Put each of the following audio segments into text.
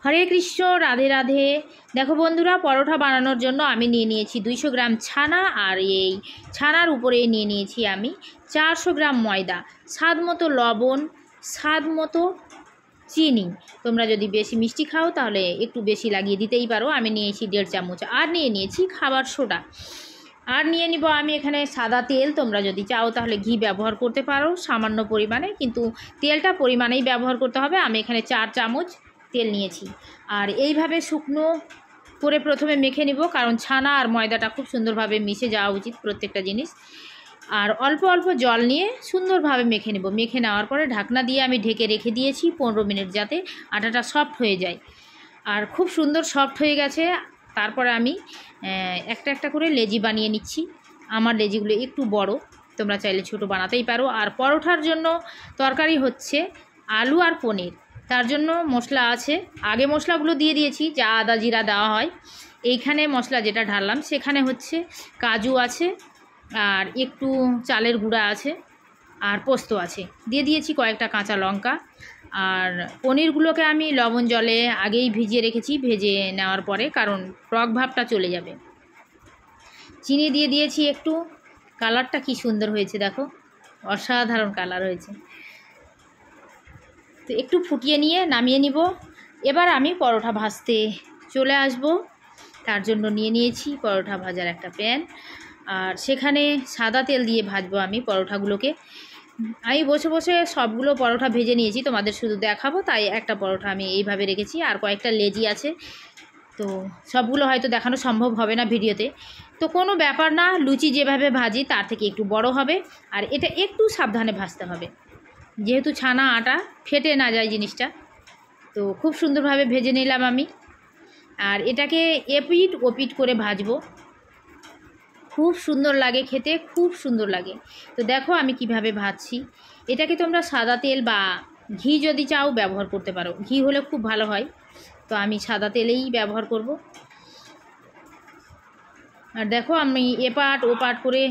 হরে কৃষ্ণ, রাধে রাধে। দেখো বন্ধুরা, পরোটা বানানোর জন্য আমি নিয়ে নিয়েছি 200 গ্রাম ছানা, আর এই ছানার উপরে নিয়ে নিয়েছি আমি 400 গ্রাম ময়দা, স্বাদ মতো লবণ, স্বাদ মতো চিনি। তোমরা যদি বেশি মিষ্টি খাও তাহলে একটু বেশি লাগিয়ে দিতেই পারো। আমি নিয়েছি 1.5 চামচ, আর নিয়ে নিয়েছি খাবার সোডা, আর নিয়ে নিব আমি এখানে সাদা তেল। তোমরা যদি চাও তাহলে ঘি ব্যবহার করতে পারো সামান্য পরিমাণে, কিন্তু তেলটা পরিমাণেই ব্যবহার করতে হবে। আমি এখানে 4 চামচ তেল নিয়েছি। আর এইভাবে শুকনো করে প্রথমে মেখে নিব, কারণ ছানা আর ময়দাটা খুব সুন্দরভাবে মিশে যাওয়া উচিত প্রত্যেকটা জিনিস। আর অল্প অল্প জল নিয়ে সুন্দরভাবে মেখে নেব। মেখে নেওয়ার পরে ঢাকনা দিয়ে আমি ঢেকে রেখে দিয়েছি 15 মিনিট, যাতে আটাটা সফট হয়ে যায়। আর খুব সুন্দর সফট হয়ে গেছে। তারপরে আমি একটা একটা করে লেজি বানিয়ে নিচ্ছি। আমার লেজিগুলো একটু বড়, তোমরা চাইলে ছোট বানাতেই পারো। আর পরোটার জন্য তরকারি হচ্ছে আলু আর পনির, তার জন্য মশলা আছে। আগে মশলাগুলো দিয়ে দিয়েছি, যা আদা জিরা দেওয়া হয়। এইখানে মশলা যেটা ঢাললাম সেখানে হচ্ছে কাজু আছে, আর একটু চালের গুঁড়া আছে, আর পোস্ত আছে। দিয়ে দিয়েছি কয়েকটা কাঁচা লঙ্কা। আর পনিরগুলোকে আমি লবণ জলে আগেই ভিজিয়ে রেখেছি, ভেজে নেওয়ার পরে, কারণ টক ভাবটা চলে যাবে। চিনি দিয়ে দিয়েছি একটু। কালারটা কি সুন্দর হয়েছে দেখো, অসাধারণ কালার হয়েছে। তো একটু ফুটিয়ে নিয়ে নামিয়ে নিব। এবার আমি পরোটা ভাজতে চলে আসব। তার জন্য নিয়ে নিয়েছি পরোটা ভাজার একটা প্যান, আর সেখানে সাদা তেল দিয়ে ভাজবো আমি পরোটাগুলোকে। আমি বসে বসে সবগুলো পরোটা ভেজে নিয়েছি, তোমাদের শুধু দেখাবো তাই একটা পরোটা আমি এইভাবে রেখেছি। আর কয়েকটা লেজি আছে, তো সবগুলো হয়তো দেখানো সম্ভব হবে না ভিডিওতে। তো কোনো ব্যাপার না, লুচি যেভাবে ভাজি তার থেকে একটু বড় হবে। আর এটা একটু সাবধানে ভাজতে হবে, যেহেতু ছানা আটা ফেটে না যায় জিনিসটা। তো খুব সুন্দরভাবে ভেজে নিলাম আমি। আর এটাকে এপিট ওপিট করে ভাজবো। খুব সুন্দর লাগে খেতে, খুব সুন্দর লাগে। তো দেখো আমি কিভাবে ভাজছি। এটাকে তোমরা সাদা তেল বা ঘি যদি চাও ব্যবহার করতে পারো, ঘি হলে খুব ভালো হয়। তো আমি সাদা তেলেই ব্যবহার করব। আর দেখো আমি এপাট ওপাট করে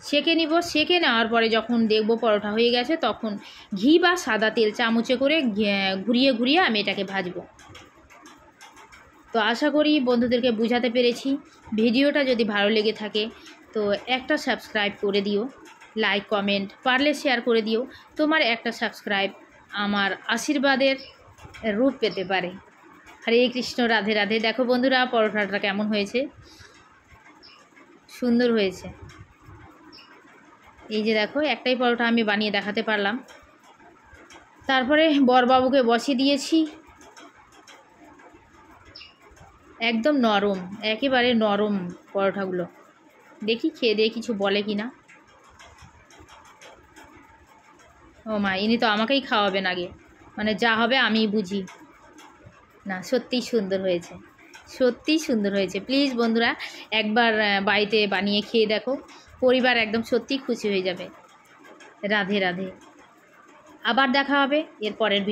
সেঁকে নিব। সেঁকে নেওয়ার পরে যখন দেখবো পরোটা হয়ে গেছে, তখন ঘি বা সাদা তেল চামচে করে ঘুরিয়ে ঘুরিয়ে আমি এটাকে ভাজবো। তো আশা করি বন্ধুদেরকে বুঝাতে পেরেছি। ভিডিওটা যদি ভালো লেগে থাকে তো একটা সাবস্ক্রাইব করে দিও, লাইক কমেন্ট পারলে শেয়ার করে দিও। তোমার একটা সাবস্ক্রাইব আমার আশীর্বাদের রূপ পেতে পারে। হরে কৃষ্ণ, রাধে রাধে। দেখো বন্ধুরা পরোটাটা কেমন হয়েছে, সুন্দর হয়েছে। এই যে দেখো একটাই পরোটা আমি বানিয়ে দেখাতে পারলাম। তারপরে বরবাবুকে বসিয়ে দিয়েছি। একদম নরম, একেবারে নরম পরোটাগুলো। দেখি খেয়ে দিয়ে কিছু বলে কি না। ও মা, ইনি তো আমাকেই খাওয়াবেন আগে, মানে যা হবে আমিই বুঝি। না, সত্যিই সুন্দর হয়েছে, সত্যিই সুন্দর হয়েছে। প্লিজ বন্ধুরা একবার বাড়িতে বানিয়ে খেয়ে দেখো, পরিবার একদম সত্যিই খুশি হয়ে যাবে। রাধে রাধে। আবার দেখা হবে এর পরের ভিডিও।